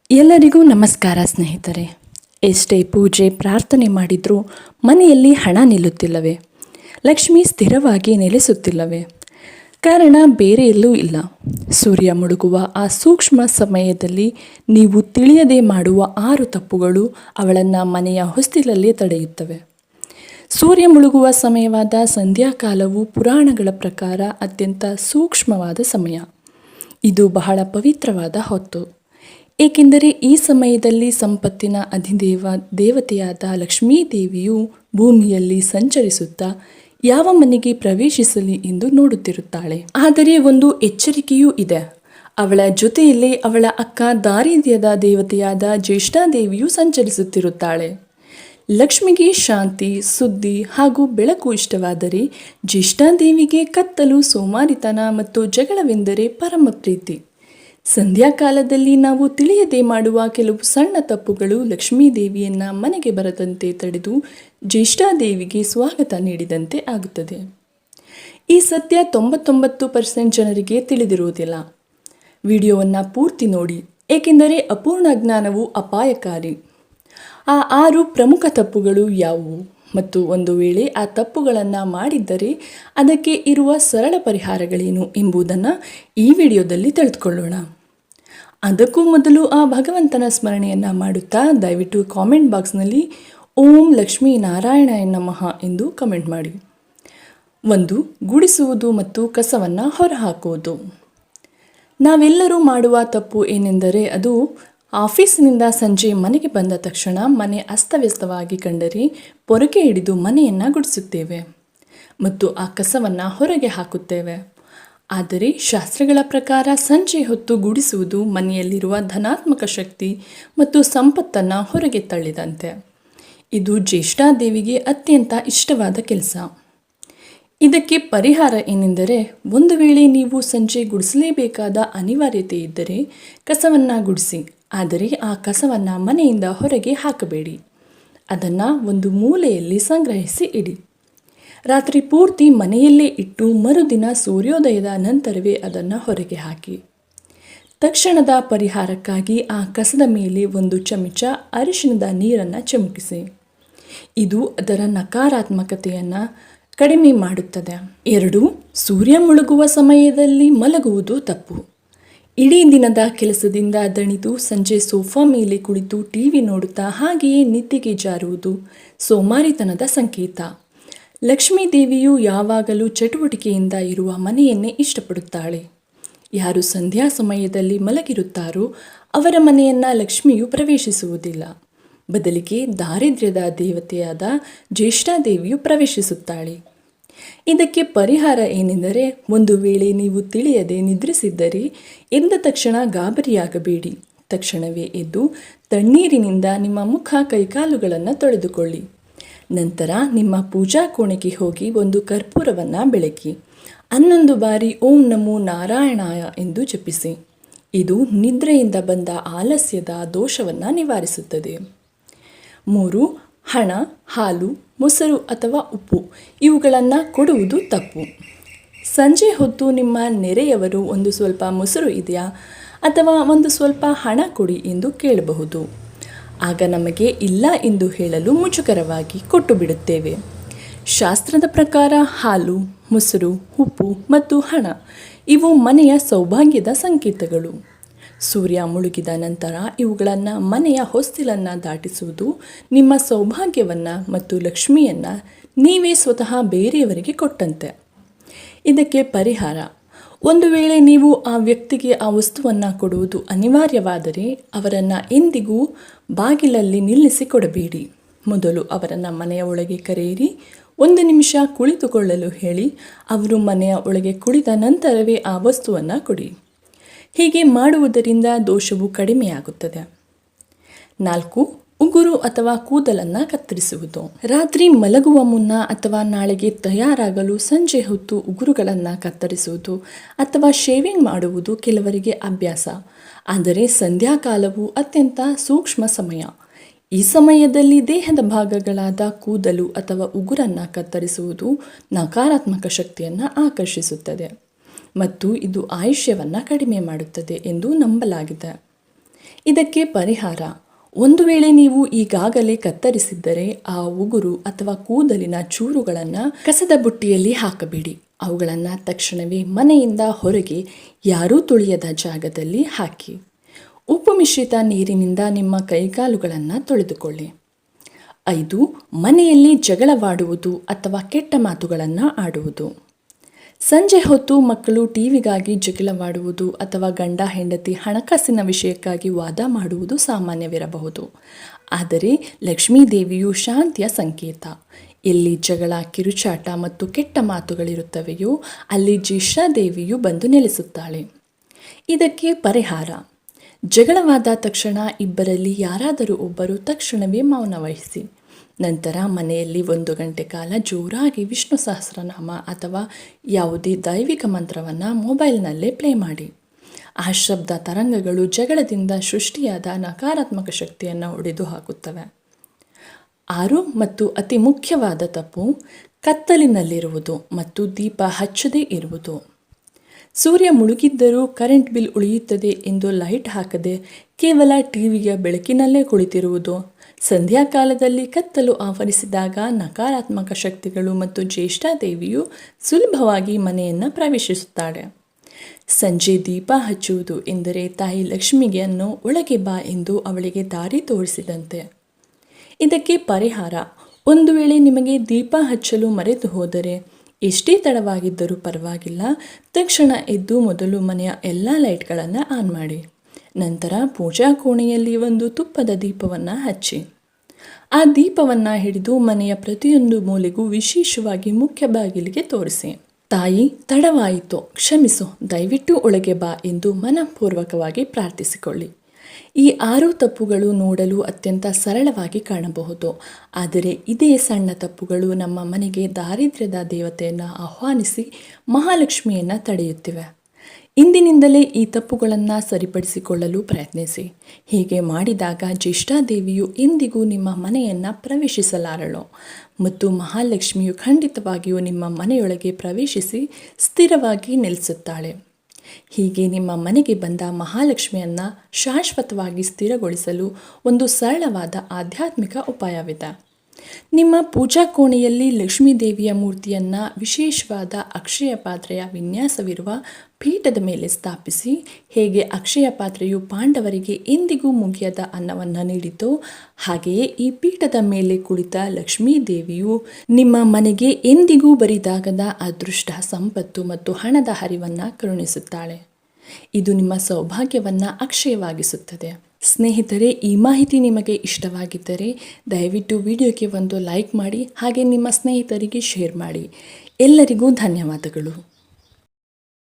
ಎಲ್ಲರಿಗೂ ನಮಸ್ಕಾರ ಸ್ನೇಹಿತರೆ. ಎಷ್ಟೇ ಪೂಜೆ ಪ್ರಾರ್ಥನೆ ಮಾಡಿದರೂ ಮನೆಯಲ್ಲಿ ಹಣ ನಿಲ್ಲುತ್ತಿಲ್ಲವೇ? ಲಕ್ಷ್ಮಿ ಸ್ಥಿರವಾಗಿ ನೆಲೆಸುತ್ತಿಲ್ಲವೇ? ಕಾರಣ ಬೇರೆ ಎಲ್ಲೂ ಇಲ್ಲ. ಸೂರ್ಯ ಮುಳುಗುವ ಆ ಸೂಕ್ಷ್ಮ ಸಮಯದಲ್ಲಿ ನೀವು ತಿಳಿಯದೆ ಮಾಡುವ 6 ತಪ್ಪುಗಳು ಅವಳನ್ನು ಮನೆಯ ಹೊಸ್ತಿಲಲ್ಲೇ ತಡೆಯುತ್ತವೆ. ಸೂರ್ಯ ಮುಳುಗುವ ಸಮಯವಾದ ಸಂಧ್ಯಾಕಾಲವು ಪುರಾಣಗಳ ಪ್ರಕಾರ ಅತ್ಯಂತ ಸೂಕ್ಷ್ಮವಾದ ಸಮಯ. ಇದು ಬಹಳ ಪವಿತ್ರವಾದ ಹೊತ್ತು. ಏಕೆಂದರೆ ಈ ಸಮಯದಲ್ಲಿ ಸಂಪತ್ತಿನ ದೇವತೆಯಾದ ಲಕ್ಷ್ಮೀ ದೇವಿಯು ಭೂಮಿಯಲ್ಲಿ ಸಂಚರಿಸುತ್ತಾ ಯಾವ ಮನೆಗೆ ಪ್ರವೇಶಿಸಲಿ ಎಂದು ನೋಡುತ್ತಿರುತ್ತಾಳೆ. ಆದರೆ ಒಂದು ಎಚ್ಚರಿಕೆಯೂ ಇದೆ. ಅವಳ ಜೊತೆಯಲ್ಲೇ ಅವಳ ಅಕ್ಕ ದಾರಿದ್ರ್ಯದ ದೇವತೆಯಾದ ಜ್ಯೇಷ್ಠಾದೇವಿಯು ಸಂಚರಿಸುತ್ತಿರುತ್ತಾಳೆ. ಲಕ್ಷ್ಮಿಗೆ ಶಾಂತಿ, ಸುದ್ದಿ ಹಾಗೂ ಬೆಳಕು ಇಷ್ಟವಾದರೆ ಜ್ಯೇಷ್ಠಾದೇವಿಗೆ ಕತ್ತಲು, ಸೋಮಾರಿತನ ಮತ್ತು ಜಗಳವೆಂದರೆ ಪರಮ ಪ್ರೀತಿ. ಸಂಧ್ಯಾಕಾಲದಲ್ಲಿ ನಾವು ತಿಳಿಯದೆ ಮಾಡುವ ಕೆಲವು ಸಣ್ಣ ತಪ್ಪುಗಳು ಲಕ್ಷ್ಮೀ ದೇವಿಯನ್ನು ಮನೆಗೆ ಬರದಂತೆ ತಡೆದು ಜ್ಯೇಷ್ಠಾದೇವಿಗೆ ಸ್ವಾಗತ ನೀಡಿದಂತೆ ಆಗುತ್ತದೆ. ಈ ಸತ್ಯ 99% ಜನರಿಗೆ ತಿಳಿದಿರುವುದಿಲ್ಲ. ವಿಡಿಯೋವನ್ನು ಪೂರ್ತಿ ನೋಡಿ, ಏಕೆಂದರೆ ಅಪೂರ್ಣ ಜ್ಞಾನವು ಅಪಾಯಕಾರಿ. ಆ 6 ಪ್ರಮುಖ ತಪ್ಪುಗಳು ಯಾವುವು ಮತ್ತು ಒಂದು ವೇಳೆ ಆ ತಪ್ಪುಗಳನ್ನು ಮಾಡಿದ್ದರೆ ಅದಕ್ಕೆ ಇರುವ ಸರಳ ಪರಿಹಾರಗಳೇನು ಎಂಬುದನ್ನು ಈ ವಿಡಿಯೋದಲ್ಲಿ ತಿಳಿದುಕೊಳ್ಳೋಣ. ಅದಕ್ಕೂ ಮೊದಲು ಆ ಭಗವಂತನ ಸ್ಮರಣೆಯನ್ನು ಮಾಡುತ್ತಾ ದಯವಿಟ್ಟು ಕಾಮೆಂಟ್ ಬಾಕ್ಸ್ನಲ್ಲಿ ಓಂ ಲಕ್ಷ್ಮೀ ನಾರಾಯಣಾಯ ನಮಃ ಎಂದು ಕಮೆಂಟ್ ಮಾಡಿ. 1. ಗುಡಿಸುವುದು ಮತ್ತು ಕಸವನ್ನು ಹೊರಹಾಕುವುದು. ನಾವೆಲ್ಲರೂ ಮಾಡುವ ತಪ್ಪು ಏನೆಂದರೆ ಅದು ಆಫೀಸಿನಿಂದ ಸಂಜೆ ಮನೆಗೆ ಬಂದ ತಕ್ಷಣ ಮನೆ ಅಸ್ತವ್ಯಸ್ತವಾಗಿ ಕಂಡರೆ ಪೊರಕೆ ಹಿಡಿದು ಮನೆಯನ್ನು ಗುಡಿಸುತ್ತೇವೆ ಮತ್ತು ಆ ಕಸವನ್ನು ಹೊರಗೆ ಹಾಕುತ್ತೇವೆ. ಆದರೆ ಶಾಸ್ತ್ರಗಳ ಪ್ರಕಾರ ಸಂಜೆ ಹೊತ್ತು ಗುಡಿಸುವುದು ಮನೆಯಲ್ಲಿರುವ ಧನಾತ್ಮಕ ಶಕ್ತಿ ಮತ್ತು ಸಂಪತ್ತನ್ನು ಹೊರಗೆ ತಳ್ಳಿದಂತೆ. ಇದು ಜ್ಯೇಷ್ಠಾದೇವಿಗೆ ಅತ್ಯಂತ ಇಷ್ಟವಾದ ಕೆಲಸ. ಇದಕ್ಕೆ ಪರಿಹಾರ ಏನೆಂದರೆ, ಒಂದು ವೇಳೆ ನೀವು ಸಂಜೆ ಗುಡಿಸಲೇಬೇಕಾದ ಅನಿವಾರ್ಯತೆ ಇದ್ದರೆ ಕಸವನ್ನು ಗುಡಿಸಿ. ಆದರೆ ಆ ಕಸವನ್ನು ಮನೆಯಿಂದ ಹೊರಗೆ ಹಾಕಬೇಡಿ. ಅದನ್ನು ಒಂದು ಮೂಲೆಯಲ್ಲಿ ಸಂಗ್ರಹಿಸಿ ಇಡಿ. ರಾತ್ರಿ ಪೂರ್ತಿ ಮನೆಯಲ್ಲೇ ಇಟ್ಟು ಮರುದಿನ ಸೂರ್ಯೋದಯದ ನಂತರವೇ ಅದನ್ನು ಹೊರಗೆ ಹಾಕಿ. ತಕ್ಷಣದ ಪರಿಹಾರಕ್ಕಾಗಿ ಆ ಕಸದ ಮೇಲೆ 1 ಚಮಚ ಅರಿಶಿಣದ ನೀರನ್ನು ಚಿಮುಕಿಸಿ. ಇದು ಅದರ ನಕಾರಾತ್ಮಕತೆಯನ್ನು ಕಡಿಮೆ ಮಾಡುತ್ತದೆ. 2. ಸೂರ್ಯ ಮುಳುಗುವ ಸಮಯದಲ್ಲಿ ಮಲಗುವುದು ತಪ್ಪು. ಇಡೀ ದಿನದ ಕೆಲಸದಿಂದ ದಣಿದು ಸಂಜೆ ಸೋಫಾ ಮೇಲೆ ಕುಳಿತು ಟಿವಿ ನೋಡುತ್ತಾ ಹಾಗೆಯೇ ನಿದ್ದೆಗೆ ಜಾರುವುದು ಸೋಮಾರಿತನದ ಸಂಕೇತ. ಲಕ್ಷ್ಮೀ ದೇವಿಯು ಯಾವಾಗಲೂ ಚಟುವಟಿಕೆಯಿಂದ ಇರುವ ಮನೆಯನ್ನೇ ಇಷ್ಟಪಡುತ್ತಾಳೆ. ಯಾರು ಸಂಧ್ಯಾ ಸಮಯದಲ್ಲಿ ಮಲಗಿರುತ್ತಾರೋ ಅವರ ಮನೆಯನ್ನು ಲಕ್ಷ್ಮಿಯು ಪ್ರವೇಶಿಸುವುದಿಲ್ಲ. ಬದಲಿಗೆ ದಾರಿದ್ರ್ಯದ ದೇವತೆಯಾದ ಜ್ಯೇಷ್ಠಾದೇವಿಯು ಪ್ರವೇಶಿಸುತ್ತಾಳೆ. ಇದಕ್ಕೆ ಪರಿಹಾರ ಏನೆಂದರೆ, ಒಂದು ವೇಳೆ ನೀವು ತಿಳಿಯದೆ ನಿದ್ರಿಸಿದ್ದರೆ ಎದ್ದ ತಕ್ಷಣ ಗಾಬರಿಯಾಗಬೇಡಿ. ತಕ್ಷಣವೇ ಎದ್ದು ತಣ್ಣೀರಿನಿಂದ ನಿಮ್ಮ ಮುಖ ಕೈಕಾಲುಗಳನ್ನು ತೊಳೆದುಕೊಳ್ಳಿ. ನಂತರ ನಿಮ್ಮ ಪೂಜಾ ಕೋಣೆಗೆ ಹೋಗಿ 1 ಕರ್ಪೂರವನ್ನು ಬೆಳಗಿ 11 ಬಾರಿ ಓಂ ನಮೋ ನಾರಾಯಣಾಯ ಎಂದು ಜಪಿಸಿ. ಇದು ನಿದ್ರೆಯಿಂದ ಬಂದ ಆಲಸ್ಯದ ದೋಷವನ್ನು ನಿವಾರಿಸುತ್ತದೆ. 3. ಹಣ, ಹಾಲು, ಮೊಸರು ಅಥವಾ ಉಪ್ಪು ಇವುಗಳನ್ನು ಕೊಡುವುದು ತಪ್ಪು. ಸಂಜೆ ಹೊತ್ತು ನಿಮ್ಮ ನೆರೆಯವರು ಒಂದು ಸ್ವಲ್ಪ ಮೊಸರು ಇದೆಯಾ ಅಥವಾ ಒಂದು ಸ್ವಲ್ಪ ಹಣ ಕೊಡಿ ಎಂದು ಕೇಳಬಹುದು. ಆಗ ನಮಗೆ ಇಲ್ಲ ಎಂದು ಹೇಳಲು ಮುಜುಗರವಾಗಿ ಕೊಟ್ಟು ಬಿಡುತ್ತೇವೆ. ಶಾಸ್ತ್ರದ ಪ್ರಕಾರ ಹಾಲು, ಮೊಸರು, ಉಪ್ಪು ಮತ್ತು ಹಣ ಇವು ಮನೆಯ ಸೌಭಾಗ್ಯದ ಸಂಕೇತಗಳು. ಸೂರ್ಯ ಮುಳುಗಿದ ನಂತರ ಇವುಗಳನ್ನು ಮನೆಯ ಹೊಸ್ತಿಲನ್ನು ದಾಟಿಸುವುದು ನಿಮ್ಮ ಸೌಭಾಗ್ಯವನ್ನು ಮತ್ತು ಲಕ್ಷ್ಮಿಯನ್ನು ನೀವೇ ಸ್ವತಃ ಬೇರೆಯವರಿಗೆ ಕೊಟ್ಟಂತೆ. ಇದಕ್ಕೆ ಪರಿಹಾರ, ಒಂದು ವೇಳೆ ನೀವು ಆ ವ್ಯಕ್ತಿಗೆ ಆ ವಸ್ತುವನ್ನು ಕೊಡುವುದು ಅನಿವಾರ್ಯವಾದರೆ ಅವರನ್ನು ಎಂದಿಗೂ ಬಾಗಿಲಲ್ಲಿ ನಿಲ್ಲಿಸಿ ಕೊಡಬೇಡಿ. ಮೊದಲು ಅವರನ್ನು ಮನೆಯ ಒಳಗೆ ಕರೆಯಿರಿ. 1 ನಿಮಿಷ ಕುಳಿತುಕೊಳ್ಳಲು ಹೇಳಿ. ಅವರು ಮನೆಯ ಒಳಗೆ ಕುಳಿತ ನಂತರವೇ ಆ ವಸ್ತುವನ್ನು ಕೊಡಿ. ಹೀಗೆ ಮಾಡುವುದರಿಂದ ದೋಷವು ಕಡಿಮೆಯಾಗುತ್ತದೆ. 4. ಉಗುರು ಅಥವಾ ಕೂದಲನ್ನು ಕತ್ತರಿಸುವುದು. ರಾತ್ರಿ ಮಲಗುವ ಮುನ್ನ ಅಥವಾ ನಾಳೆಗೆ ತಯಾರಾಗಲು ಸಂಜೆ ಹೊತ್ತು ಉಗುರುಗಳನ್ನು ಕತ್ತರಿಸುವುದು ಅಥವಾ ಶೇವಿಂಗ್ ಮಾಡುವುದು ಕೆಲವರಿಗೆ ಅಭ್ಯಾಸ. ಆದರೆ ಸಂಧ್ಯಾಕಾಲವು ಅತ್ಯಂತ ಸೂಕ್ಷ್ಮ ಸಮಯ. ಈ ಸಮಯದಲ್ಲಿ ದೇಹದ ಭಾಗಗಳಾದ ಕೂದಲು ಅಥವಾ ಉಗುರನ್ನು ಕತ್ತರಿಸುವುದು ನಕಾರಾತ್ಮಕ ಶಕ್ತಿಯನ್ನು ಆಕರ್ಷಿಸುತ್ತದೆ ಮತ್ತು ಇದು ಆಯುಷ್ಯವನ್ನು ಕಡಿಮೆ ಮಾಡುತ್ತದೆ ಎಂದು ನಂಬಲಾಗಿದೆ. ಇದಕ್ಕೆ ಪರಿಹಾರ: ಒಂದು ವೇಳೆ ನೀವು ಈಗಾಗಲೇ ಕತ್ತರಿಸಿದ್ದರೆ ಆ ಉಗುರು ಅಥವಾ ಕೂದಲಿನ ಚೂರುಗಳನ್ನು ಕಸದ ಬುಟ್ಟಿಯಲ್ಲಿ ಹಾಕಬೇಡಿ. ಅವುಗಳನ್ನು ತಕ್ಷಣವೇ ಮನೆಯಿಂದ ಹೊರಗೆ ಯಾರೂ ತುಳಿಯದ ಜಾಗದಲ್ಲಿ ಹಾಕಿ. ಉಪ್ಪು ಮಿಶ್ರಿತ ನೀರಿನಿಂದ ನಿಮ್ಮ ಕೈಕಾಲುಗಳನ್ನು ತೊಳೆದುಕೊಳ್ಳಿ. 5. ಮನೆಯಲ್ಲಿ ಜಗಳವಾಡುವುದು ಅಥವಾ ಕೆಟ್ಟ ಮಾತುಗಳನ್ನು ಆಡುವುದು. ಸಂಜೆ ಹೊತ್ತು ಮಕ್ಕಳು ಟಿವಿಗಾಗಿ ಜಗಳವಾಡುವುದು ಅಥವಾ ಗಂಡ ಹೆಂಡತಿ ಹಣಕಾಸಿನ ವಿಷಯಕ್ಕಾಗಿ ವಾದ ಮಾಡುವುದು ಸಾಮಾನ್ಯವಿರಬಹುದು. ಆದರೆ ಲಕ್ಷ್ಮೀ ದೇವಿಯು ಶಾಂತಿಯ ಸಂಕೇತ. ಎಲ್ಲಿ ಜಗಳ, ಕಿರುಚಾಟ ಮತ್ತು ಕೆಟ್ಟ ಮಾತುಗಳಿರುತ್ತವೆಯೋ ಅಲ್ಲಿ ಜ್ಯೇಷ್ಠಾದೇವಿಯು ಬಂದು ನೆಲೆಸುತ್ತಾಳೆ. ಇದಕ್ಕೆ ಪರಿಹಾರ: ಜಗಳವಾದ ತಕ್ಷಣ ಇಬ್ಬರಲ್ಲಿ ಯಾರಾದರೂ ಒಬ್ಬರು ತಕ್ಷಣವೇ ಮೌನ ವಹಿಸಿ. ನಂತರ ಮನೆಯಲ್ಲಿ 1 ಗಂಟೆ ಕಾಲ ಜೋರಾಗಿ ವಿಷ್ಣು ಸಹಸ್ರನಾಮ ಅಥವಾ ಯಾವುದೇ ದೈವಿಕ ಮಂತ್ರವನ್ನು ಮೊಬೈಲ್ನಲ್ಲೇ ಪ್ಲೇ ಮಾಡಿ. ಆ ಶಬ್ದ ತರಂಗಗಳು ಜಗಳದಿಂದ ಸೃಷ್ಟಿಯಾದ ನಕಾರಾತ್ಮಕ ಶಕ್ತಿಯನ್ನು ಒಡೆದು ಹಾಕುತ್ತವೆ. 6 ಮತ್ತು ಅತಿ ಮುಖ್ಯವಾದ ತಪ್ಪು: ಕತ್ತಲಿನಲ್ಲಿರುವುದು ಮತ್ತು ದೀಪ ಹಚ್ಚದೇ ಇರುವುದು. ಸೂರ್ಯ ಮುಳುಗಿದ್ದರೂ ಕರೆಂಟ್ ಬಿಲ್ ಉಳಿಯುತ್ತದೆ ಎಂದು ಲೈಟ್ ಹಾಕದೆ ಕೇವಲ ಟಿವಿಯ ಬೆಳಕಿನಲ್ಲೇ ಕುಳಿತಿರುವುದು. ಸಂಧ್ಯಾಕಾಲದಲ್ಲಿ ಕತ್ತಲು ಆವರಿಸಿದಾಗ ನಕಾರಾತ್ಮಕ ಶಕ್ತಿಗಳು ಮತ್ತು ಜ್ಯೇಷ್ಠಾದೇವಿಯು ಸುಲಭವಾಗಿ ಮನೆಯನ್ನು ಪ್ರವೇಶಿಸುತ್ತಾಳೆ. ಸಂಜೆ ದೀಪ ಹಚ್ಚುವುದು ಎಂದರೆ ತಾಯಿ ಲಕ್ಷ್ಮಿಯನ್ನು ಒಳಗೆ ಬಾ ಎಂದು ಅವಳಿಗೆ ದಾರಿ ತೋರಿಸಿದಂತೆ. ಇದಕ್ಕೆ ಪರಿಹಾರ: ಒಂದು ವೇಳೆ ನಿಮಗೆ ದೀಪ ಹಚ್ಚಲು ಮರೆತು ಹೋದರೆ ಎಷ್ಟೇ ತಡವಾಗಿದ್ದರೂ ಪರವಾಗಿಲ್ಲ, ತಕ್ಷಣ ಎದ್ದು ಮೊದಲು ಮನೆಯ ಎಲ್ಲ ಲೈಟ್ಗಳನ್ನು ಆನ್ ಮಾಡಿ. ನಂತರ ಪೂಜಾ ಕೋಣೆಯಲ್ಲಿ ಒಂದು ತುಪ್ಪದ ದೀಪವನ್ನು ಹಚ್ಚಿ. ಆ ದೀಪವನ್ನು ಹಿಡಿದು ಮನೆಯ ಪ್ರತಿಯೊಂದು ಮೂಲೆಗೂ ವಿಶೇಷವಾಗಿ ಮುಖ್ಯ ಬಾಗಿಲಿಗೆ ತೋರಿಸಿ. ತಾಯಿ, ತಡವಾಯಿತು, ಕ್ಷಮಿಸು, ದಯವಿಟ್ಟು ಒಳಗೆ ಬಾ ಎಂದು ಮನಪೂರ್ವಕವಾಗಿ ಪ್ರಾರ್ಥಿಸಿಕೊಳ್ಳಿ. ಈ 6 ತಪ್ಪುಗಳು ನೋಡಲು ಅತ್ಯಂತ ಸರಳವಾಗಿ ಕಾಣಬಹುದು, ಆದರೆ ಇದೇ ಸಣ್ಣ ತಪ್ಪುಗಳು ನಮ್ಮ ಮನೆಗೆ ದಾರಿದ್ರ್ಯದ ದೇವತೆಯನ್ನು ಆಹ್ವಾನಿಸಿ ಮಹಾಲಕ್ಷ್ಮಿಯನ್ನು ತಡೆಯುತ್ತಿವೆ. ಇಂದಿನಿಂದಲೇ ಈ ತಪ್ಪುಗಳನ್ನು ಸರಿಪಡಿಸಿಕೊಳ್ಳಲು ಪ್ರಯತ್ನಿಸಿ. ಹೀಗೆ ಮಾಡಿದಾಗ ಜ್ಯೇಷ್ಠಾದೇವಿಯು ಎಂದಿಗೂ ನಿಮ್ಮ ಮನೆಯನ್ನು ಪ್ರವೇಶಿಸಲಾರಳು ಮತ್ತು ಮಹಾಲಕ್ಷ್ಮಿಯು ಖಂಡಿತವಾಗಿಯೂ ನಿಮ್ಮ ಮನೆಯೊಳಗೆ ಪ್ರವೇಶಿಸಿ ಸ್ಥಿರವಾಗಿ ನೆಲೆಸುತ್ತಾಳೆ. ಹೀಗೆ ನಿಮ್ಮ ಮನೆಗೆ ಬಂದ ಮಹಾಲಕ್ಷ್ಮಿಯನ್ನು ಶಾಶ್ವತವಾಗಿ ಸ್ಥಿರಗೊಳಿಸಲು ಒಂದು ಸರಳವಾದ ಆಧ್ಯಾತ್ಮಿಕ ಉಪಾಯವಿದೆ. ನಿಮ್ಮ ಪೂಜಾ ಕೋಣೆಯಲ್ಲಿ ಲಕ್ಷ್ಮೀ ದೇವಿಯ ಮೂರ್ತಿಯನ್ನು ವಿಶೇಷವಾದ ಅಕ್ಷಯ ಪಾತ್ರೆಯ ವಿನ್ಯಾಸವಿರುವ ಪೀಠದ ಮೇಲೆ ಸ್ಥಾಪಿಸಿ. ಹೇಗೆ ಅಕ್ಷಯ ಪಾತ್ರೆಯು ಪಾಂಡವರಿಗೆ ಎಂದಿಗೂ ಮುಗಿಯದ ಅನ್ನವನ್ನು ನೀಡಿತೋ ಹಾಗೆಯೇ ಈ ಪೀಠದ ಮೇಲೆ ಕುಳಿತ ಲಕ್ಷ್ಮೀ ದೇವಿಯು ನಿಮ್ಮ ಮನೆಗೆ ಎಂದಿಗೂ ಬರಿದಾಗದ ಅದೃಷ್ಟ, ಸಂಪತ್ತು ಮತ್ತು ಹಣದ ಹರಿವನ್ನು ಕರುಣಿಸುತ್ತಾಳೆ. ಇದು ನಿಮ್ಮ ಸೌಭಾಗ್ಯವನ್ನು ಅಕ್ಷಯವಾಗಿಸುತ್ತದೆ. ಸ್ನೇಹಿತರೆ, ಈ ಮಾಹಿತಿ ನಿಮಗೆ ಇಷ್ಟವಾಗಿದ್ದರೆ ದಯವಿಟ್ಟು ವಿಡಿಯೋಗೆ ಒಂದು ಲೈಕ್ ಮಾಡಿ, ಹಾಗೆ ನಿಮ್ಮ ಸ್ನೇಹಿತರಿಗೆ ಶೇರ್ ಮಾಡಿ. ಎಲ್ಲರಿಗೂ ಧನ್ಯವಾದಗಳು.